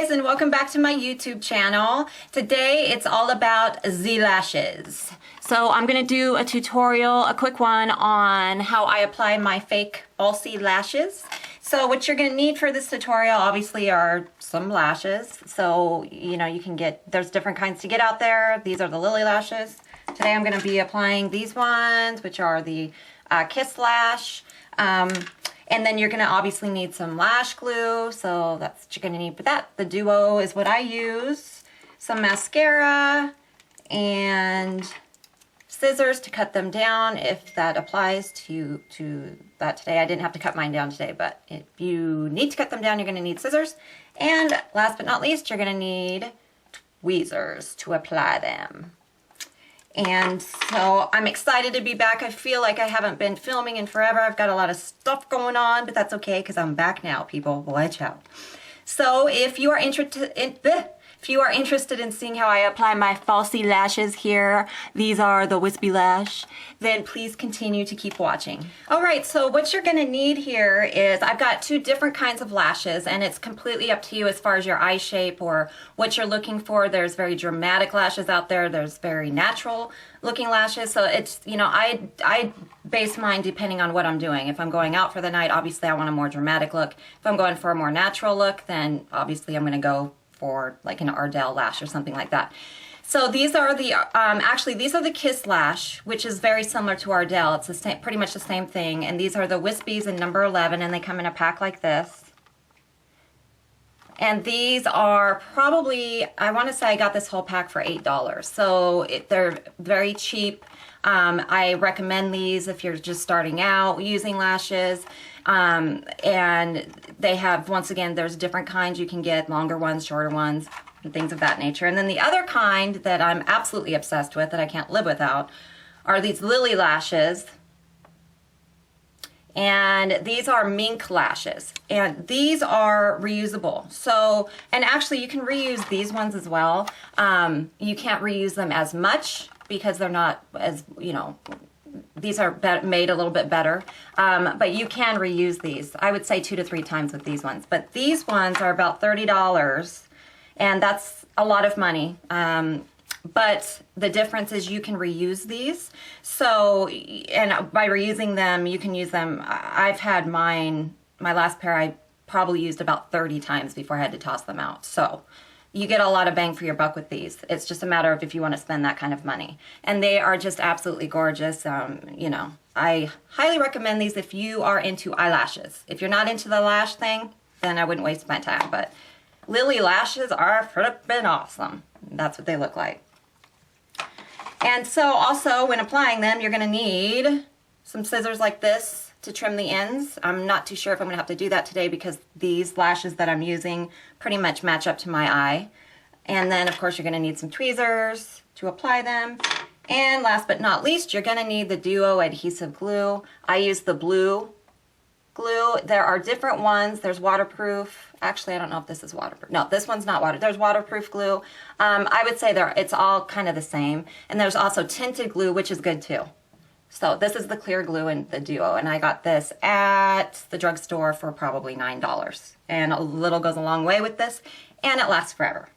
guys, and welcome back to my YouTube channel. Today it's all about EyeLashes. So I'm gonna do a tutorial, a quick one on how I apply my fake falsy lashes. So what you're gonna need for this tutorial obviously are some lashes. So you know, you can get, there's different kinds to get out there. These are the Lily lashes. Today I'm gonna be applying these ones, which are the Kiss Lash. And then you're gonna obviously need some lash glue, so that's what you're gonna need for that. The Duo is what I use. Some mascara and scissors to cut them down if that applies to that today. I didn't have to cut mine down today, but if you need to cut them down, you're gonna need scissors. And last but not least, you're gonna need tweezers to apply them. And so I'm excited to be back. I feel like I haven't been filming in forever. I've got a lot of stuff going on, but that's okay because I'm back now, people. Watch out. So if you are interested in seeing how I apply my falsy lashes here, these are the wispy lash, then please continue to keep watching. All right, so what you're gonna need here is, I've got two different kinds of lashes, and it's completely up to you as far as your eye shape or what you're looking for. There's very dramatic lashes out there. There's very natural looking lashes. So it's, you know, I base mine depending on what I'm doing. If I'm going out for the night, obviously I want a more dramatic look. If I'm going for a more natural look, then obviously I'm gonna go for like an Ardell lash or something like that. So these are the, actually these are the Kiss Lash, which is very similar to Ardell. It's the same, pretty much the same thing. And these are the Wispies in number 11, and they come in a pack like this. And these are probably, I want to say I got this whole pack for $8. So they're very cheap. I recommend these if you're just starting out using lashes. And they have, once again, there's different kinds you can get, longer ones, shorter ones, and things of that nature. And then the other kind that I'm absolutely obsessed with, that I can't live without, are these Lily lashes. And these are mink lashes, and these are reusable. So, and actually you can reuse these ones as well. You can't reuse them as much because they're not as, you know, these are made a little bit better, but you can reuse these. I would say 2 to 3 times with these ones, but these ones are about $30, and that's a lot of money. But the difference is you can reuse these. So, and by reusing them, you can use them. I've had mine, my last pair, I probably used about 30 times before I had to toss them out. So you get a lot of bang for your buck with these. It's just a matter of if you want to spend that kind of money. And they are just absolutely gorgeous. You know, I highly recommend these if you are into eyelashes. If you're not into the lash thing, then I wouldn't waste my time. But Lily lashes are flippin' awesome. That's what they look like. And so also when applying them, you're gonna need some scissors like this to trim the ends. I'm not too sure if I'm gonna have to do that today because these lashes that I'm using pretty much match up to my eye. And then of course you're gonna need some tweezers to apply them. And last but not least, you're gonna need the Duo adhesive glue. I use the blue glue. There are different ones. There's waterproof. Actually, I don't know if this is waterproof. No, this one's not water. There's waterproof glue. I would say it's all kind of the same. And there's also tinted glue, which is good too. So this is the clear glue in the Duo, and I got this at the drugstore for probably $9. And a little goes a long way with this, and it lasts forever.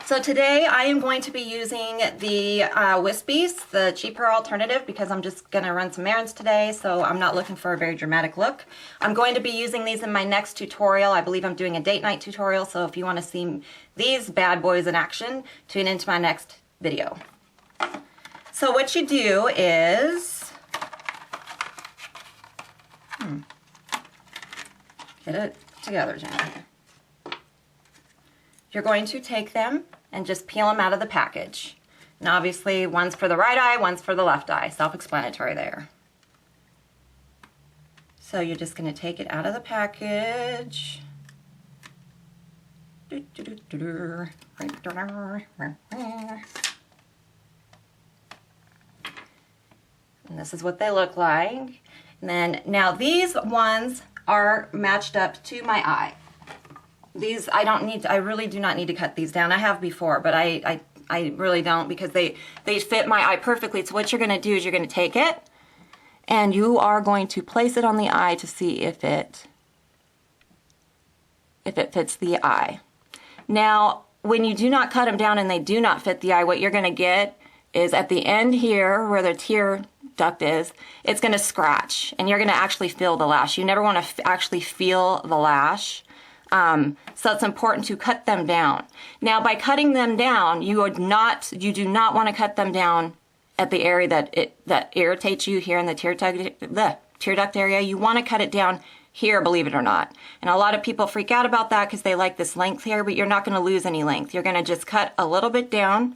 So today I am going to be using the Wispies, the cheaper alternative, because I'm just going to run some errands today, so I'm not looking for a very dramatic look. I'm going to be using these in my next tutorial. I believe I'm doing a date night tutorial, so if you want to see these bad boys in action, tune into my next video. So what you do is, get it together, Jen. You're going to take them and just peel them out of the package. And obviously one's for the right eye, one's for the left eye. Self-explanatory there. So you're just going to take it out of the package. And this is what they look like. And then now these ones are matched up to my eye. These I really do not need to cut these down. I have before, but I really don't because they fit my eye perfectly. So what you're going to do is you're going to take it and you are going to place it on the eye to see if it fits the eye. Now, when you do not cut them down and they do not fit the eye, what you're going to get is at the end here where the tear duct is, it's going to scratch and you're going to actually feel the lash. You never want to actually feel the lash. So it's important to cut them down. Now, by cutting them down, you do not want to cut them down at the area that irritates you here in the tear duct area. You want to cut it down here, believe it or not. And a lot of people freak out about that because they like this length here, but you're not going to lose any length. You're going to just cut a little bit down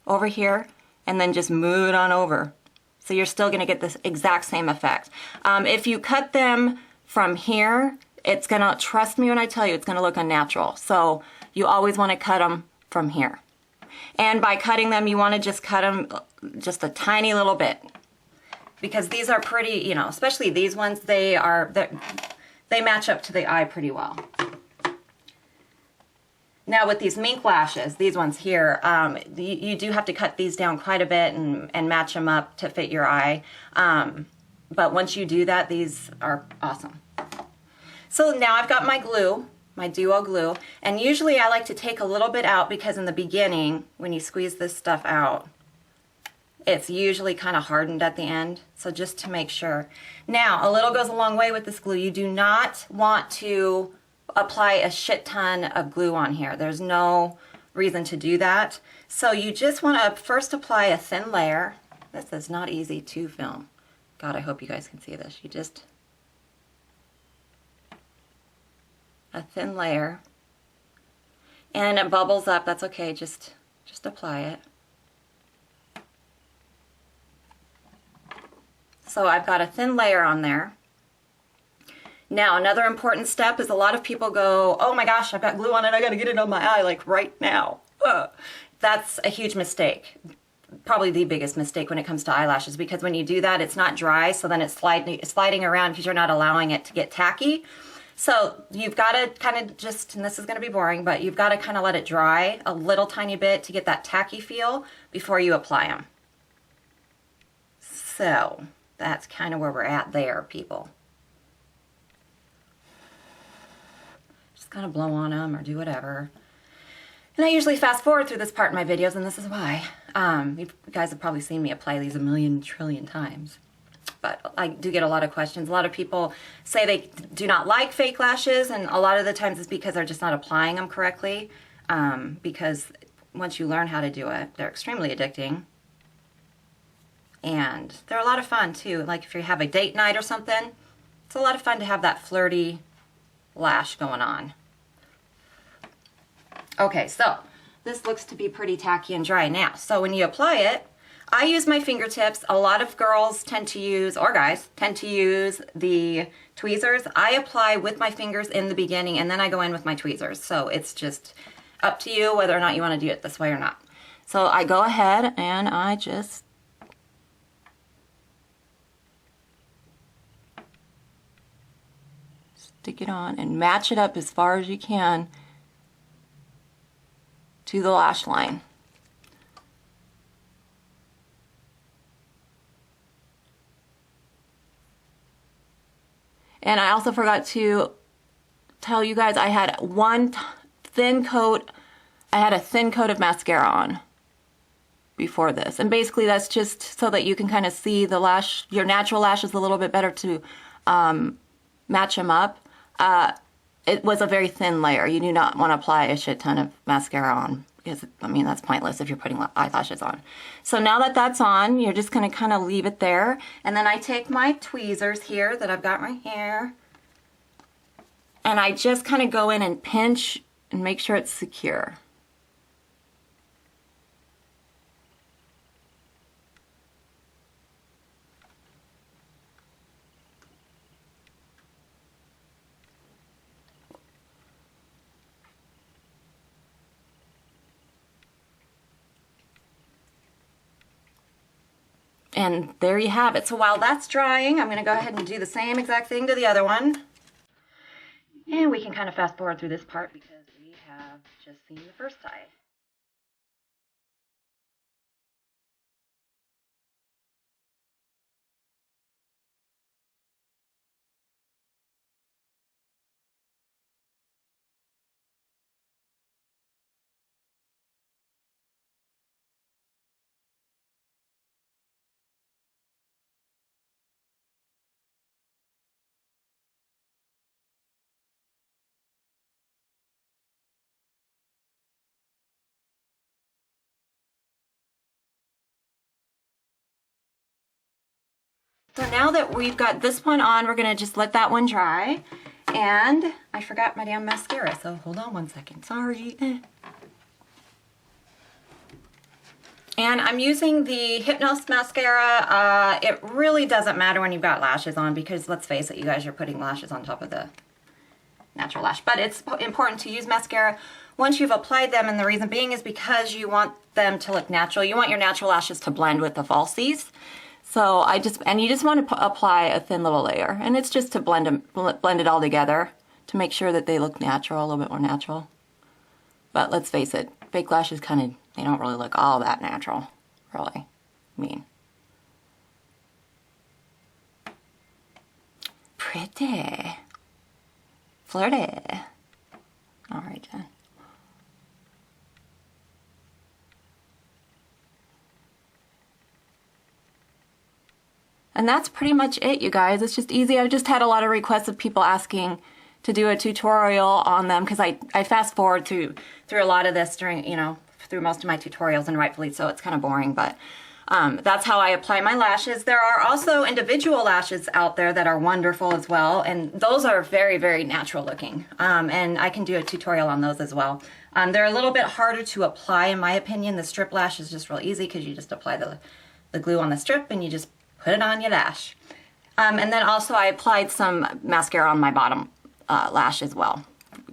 over here and then just move it on over. So you're still going to get this exact same effect. If you cut them from here, it's going to, trust me when I tell you, it's going to look unnatural. So you always want to cut them from here. And by cutting them, you want to just cut them just a tiny little bit. Because these are pretty, you know, especially these ones, they match up to the eye pretty well. Now with these mink lashes, these ones here, you do have to cut these down quite a bit and match them up to fit your eye. But once you do that, these are awesome. So now I've got my glue, my duo glue, and usually I like to take a little bit out because in the beginning, when you squeeze this stuff out, it's usually kind of hardened at the end, so just to make sure. Now, a little goes a long way with this glue. You do not want to apply a shit ton of glue on here. There's no reason to do that. So you just want to first apply a thin layer. This is not easy to film. God, I hope you guys can see this. You just, a thin layer. And it bubbles up, that's okay, just apply it. So I've got a thin layer on there. Now, another important step is a lot of people go, oh my gosh, I've got glue on it, I gotta get it on my eye like right now. That's a huge mistake. Probably the biggest mistake when it comes to eyelashes, because when you do that, it's not dry, so then it's sliding around because you're not allowing it to get tacky. So you've got to kind of just, and this is going to be boring, but you've got to kind of let it dry a little tiny bit to get that tacky feel before you apply them. So that's kind of where we're at there, people. Just kind of blow on them or do whatever. And I usually fast forward through this part in my videos, and this is why. You guys have probably seen me apply these a million trillion times. But I do get a lot of questions. A lot of people say they do not like fake lashes, and a lot of the times it's because they're just not applying them correctly. Because once you learn how to do it, they're extremely addicting. And they're a lot of fun too. Like if you have a date night or something, it's a lot of fun to have that flirty lash going on. Okay, so this looks to be pretty tacky and dry now. So when you apply it, I use my fingertips. A lot of girls tend to use, or guys, tend to use the tweezers. I apply with my fingers in the beginning and then I go in with my tweezers. So it's just up to you whether or not you want to do it this way or not. So I go ahead and I just stick it on and match it up as far as you can to the lash line. And I also forgot to tell you guys I had a thin coat of mascara on before this. And basically that's just so that you can kind of see the lash, your natural lashes a little bit better to match them up. It was a very thin layer. You do not want to apply a shit ton of mascara on because, I mean, that's pointless if you're putting eyelashes on. So now that that's on, you're just going to kind of leave it there. And then I take my tweezers here that I've got right here. And I just kind of go in and pinch and make sure it's secure. And there you have it. So while that's drying, I'm going to go ahead and do the same exact thing to the other one. And we can kind of fast forward through this part because we have just seen the first side. So now that we've got this one on, we're gonna just let that one dry. And I forgot my damn mascara, so hold on one second, sorry. And I'm using the Hypnos mascara. It really doesn't matter when you've got lashes on because let's face it, you guys, you're putting lashes on top of the natural lash. But it's important to use mascara once you've applied them, and the reason being is because you want them to look natural. You want your natural lashes to blend with the falsies. So you just want to apply a thin little layer, and it's just to blend it all together to make sure that they look natural, a little bit more natural. But let's face it, fake lashes they don't really look all that natural, really. I mean, pretty, flirty. All right, Jen. And that's pretty much it, you guys. It's just easy. I've just had a lot of requests of people asking to do a tutorial on them because I fast forward through a lot of this during, through most of my tutorials, and rightfully so, it's kind of boring, but that's how I apply my lashes. There are also individual lashes out there that are wonderful as well, and those are very, very natural looking, and I can do a tutorial on those as well. They're a little bit harder to apply, in my opinion. The strip lash is just real easy because you just apply the glue on the strip and you just put it on your lash. And then also I applied some mascara on my bottom lash as well,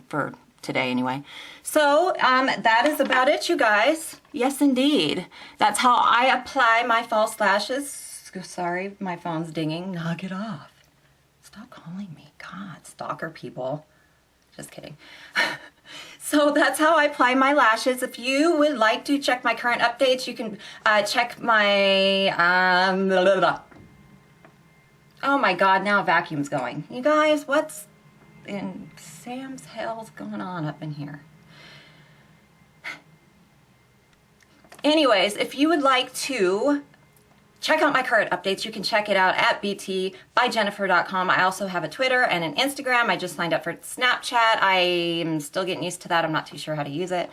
for today anyway. So that is about it, you guys. Yes, indeed. That's how I apply my false lashes. Sorry, my phone's dinging. Knock it off. Stop calling me. God, stalker people. Just kidding. So that's how I apply my lashes. If you would like to check my current updates, you can check my... Oh my God, now a vacuum's going. You guys, what's in Sam's hell's going on up in here? Anyways, if you would like to check out my current updates, you can check it out at BTbyJENNIFER.com. I also have a Twitter and an Instagram. I just signed up for Snapchat. I'm still getting used to that. I'm not too sure how to use it.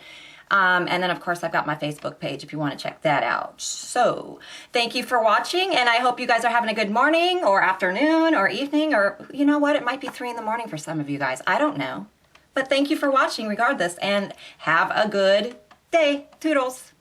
And then, of course, I've got my Facebook page if you want to check that out. So, thank you for watching, and I hope you guys are having a good morning or afternoon or evening, or you know what, it might be 3 in the morning for some of you guys. I don't know. But thank you for watching regardless, and have a good day. Toodles.